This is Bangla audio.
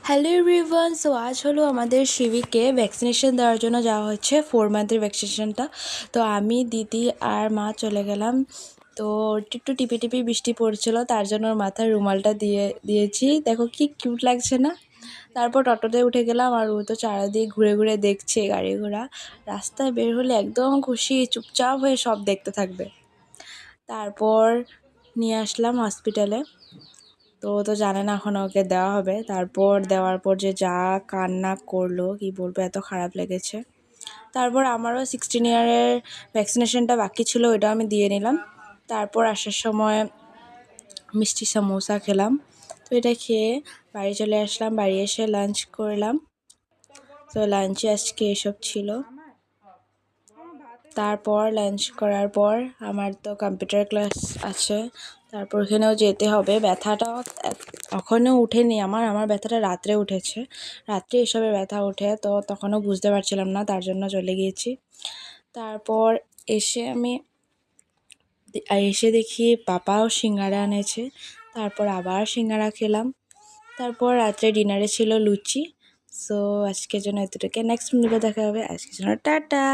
হ্যালো এভরিওয়ান, সো আজ হলো আমাদের শিবিকে ভ্যাকসিনেশন দেওয়ার জন্য যাওয়া হচ্ছে 4 মান্থের ভ্যাকসিনেশনটা। তো আমি দিদি আর মা চলে গেলাম। তো একটু টিপি টিপি বৃষ্টি পড়ছিল, তার জন্য ওর মাথায় রুমালটা দিয়েছি। দেখো কি কিউট লাগছে না। তারপর টোটোতে উঠে গেলাম, আর ও তো চারিদিকে ঘুরে ঘুরে দেখছে গাড়ি ঘোড়া। রাস্তায় বের হলে একদম খুশি, চুপচাপ হয়ে সব দেখতে থাকবে। তারপর নিয়ে আসলাম হসপিটালে। তো ও তো জানে না এখন ওকে দেওয়া হবে। তারপর দেওয়ার পর যে যা কান্না করলো কি বলবো, এত খারাপ লেগেছে। তারপর আমারও 16 ইয়ারের ভ্যাকসিনেশনটা বাকি ছিল, ওইটাও আমি দিয়ে নিলাম। তারপর আসার সময় মিষ্টি সমোসা খেলাম। তো এটা খেয়ে বাড়ি চলে আসলাম। বাড়ি এসে লাঞ্চ করলাম। তো লাঞ্চে আজকে এসব ছিল। তারপর লাঞ্চ করার পর আমার তো কম্পিউটার ক্লাস আছে, তারপর ওখানেও যেতে হবে। ব্যথাটা এখনও উঠেনি আমার ব্যথাটা রাত্রে উঠেছে। রাত্রে এসবের ব্যথা ওঠে, তো তখনও বুঝতে পারছিলাম না, তার জন্য চলে গিয়েছি। তারপর এসে দেখি পাপাও সিঙ্গারা এনেছে। তারপর আবার সিঙ্গারা খেলাম। তারপর রাত্রে ডিনারে ছিল লুচি। সো আজকের জন্য এতটুকু। নেক্সট ভিডিওতে দেখা হবে। আজকের জন্য টাটা।